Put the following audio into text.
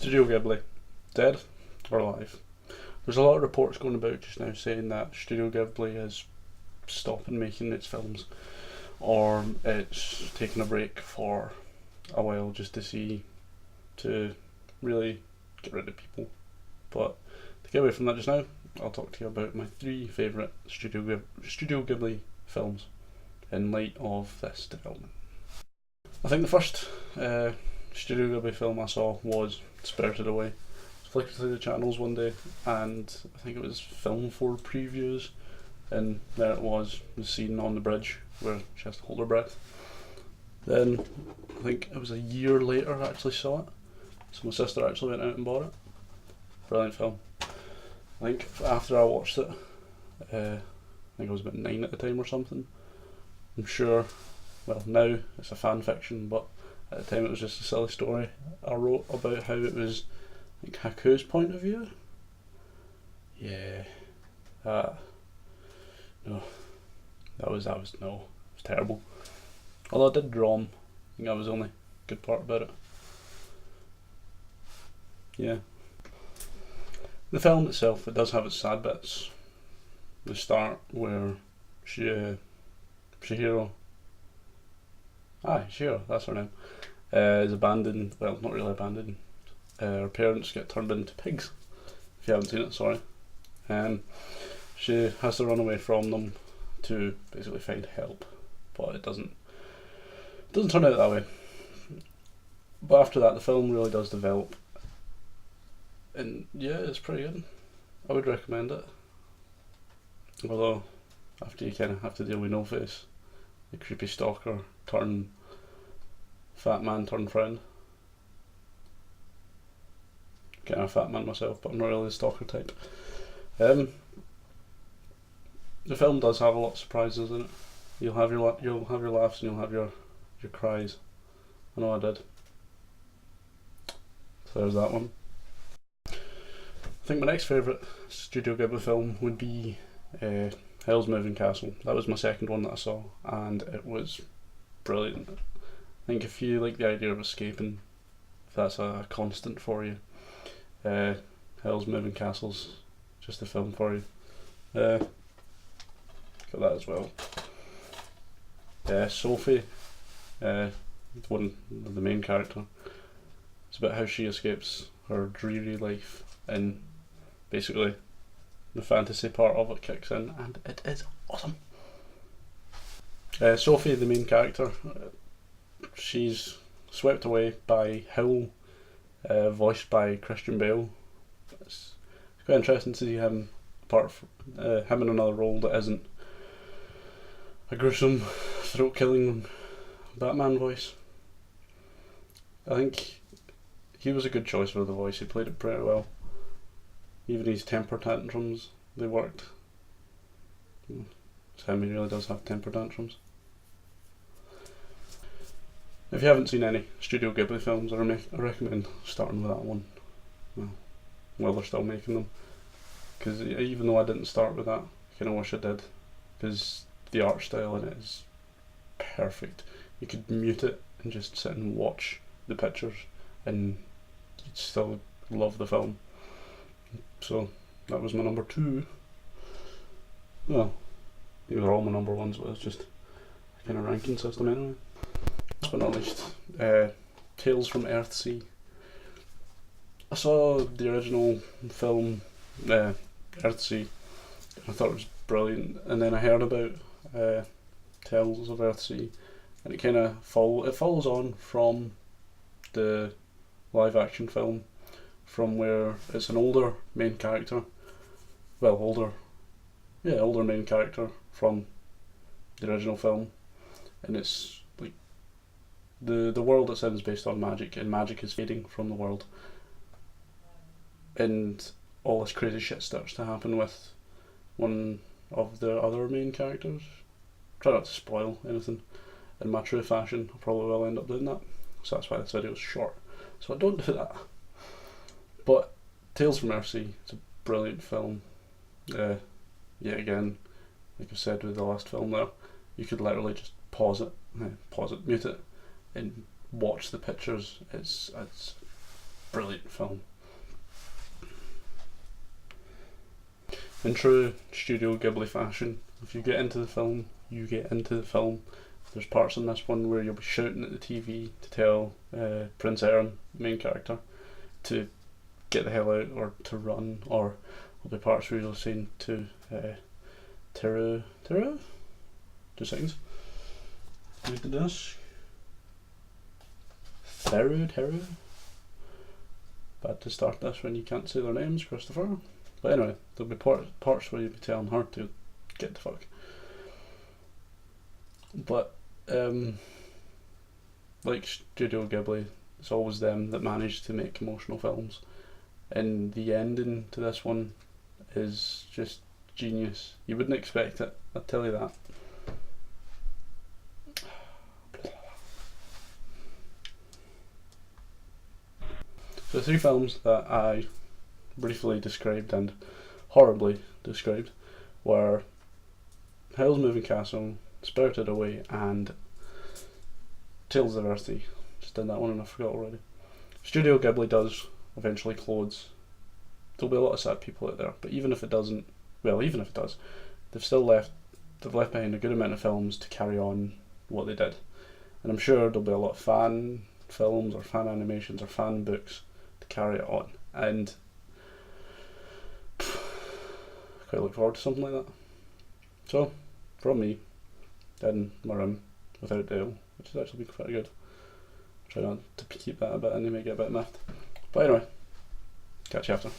Studio Ghibli, dead or alive? There's a lot of reports going about just now saying that Studio Ghibli is stopping making its films, or it's taking a break for a while just to really get rid of people. But to get away from that just now, I'll talk to you about my three favourite Studio Ghibli films in light of this development. I think the first Studio Ghibli film I saw was Spirited Away. I was flicking through the channels one day and I think it was Film 4 previews, and there it was, the scene on the bridge where she has to hold her breath. Then I think it was a year later I actually saw it, so my sister actually went out and bought it. Brilliant film. I think after I watched it, I think I was about 9 at the time or something. I'm sure, well now it's a fan fiction, but at the time it was just a silly story I wrote about how it was like Haku's point of view. Yeah, no, that was no, it was terrible. Although I did draw him, I think that was the only good part about it. Yeah. The film itself, it does have its sad bits. The start where Shihiro, that's her name, is abandoned, well not really abandoned, her parents get turned into pigs, if you haven't seen it, sorry. She has to run away from them to basically find help, but it doesn't turn out that way. But after that the film really does develop, and yeah, it's pretty good. I would recommend it. Although, after you kind of have to deal with No Face, the creepy stalker turn fat man turn friend. Kind of a fat man myself, but I'm not really the stalker type. The film does have a lot of surprises in it. You'll have your laughs and you'll have your cries. I know I did. So there's that one. I think my next favourite Studio Ghibli film would be Howl's Moving Castle. That was my second one that I saw, and it was brilliant. I think if you like the idea of escaping, if that's a constant for you, Howl's Moving Castle's just a film for you. Got that as well. Sophie, one of the main character. It's about how she escapes her dreary life, and basically the fantasy part of it kicks in, and it is awesome. Sophie, the main character, she's swept away by Howl, voiced by Christian Bale. It's quite interesting to see him him in another role that isn't a gruesome, throat-killing Batman voice. I think he was a good choice for the voice. He played it pretty well. Even his temper tantrums, they worked. Sam, he really does have temper tantrums. If you haven't seen any Studio Ghibli films, I recommend starting with that one. Well, they're still making them. Because even though I didn't start with that, I kind of wish I did. Because the art style in it is perfect. You could mute it and just sit and watch the pictures, and you'd still love the film. So that was my number 2. Well, these are all my number 1s, but it's just a kind of ranking system anyway. Last but not least, Tales from Earthsea. I saw the original film, Earthsea. I thought it was brilliant, and then I heard about Tales of Earthsea, and it kind of follows on from the live action film, from where it's an older main character, older main character from the original film, and it's like the world it's in is based on magic, and magic is fading from the world, and all this crazy shit starts to happen with one of the other main characters. Try not to spoil anything. In my true fashion, I probably will end up doing that, so that's why this video is short, so I don't do that. But Tales from Earthsea, it's a brilliant film. Yet again, like I said with the last film there, you could literally just pause it, mute it, and watch the pictures. It's brilliant film. In true Studio Ghibli fashion, if you get into the film, you get into the film. There's parts in this one where you'll be shouting at the TV to tell Prince Aaron, the main character, to get the hell out or to run, or there'll be parts where you'll say to Teru, 2 seconds. Read the desk. Teru. Bad to start this when you can't say their names, Christopher. But anyway, there'll be parts where you'll be telling her to get the fuck. But like Studio Ghibli, it's always them that manage to make emotional films, and the ending to this one is just genius. You wouldn't expect it, I'll tell you that. So the 3 films that I briefly described and horribly described were Howl's Moving Castle, Spirited Away, and Tales of Earthsea. Just did that one and I forgot already. Studio Ghibli does eventually close. There'll be a lot of sad people out there, but even if it does, they've left behind a good amount of films to carry on what they did. And I'm sure there'll be a lot of fan films or fan animations or fan books to carry it on. And I quite look forward to something like that. So, from me, in my room, without Dale, which has actually been quite good. Try not to keep that a bit and they may get a bit miffed. But anyway, catch you after.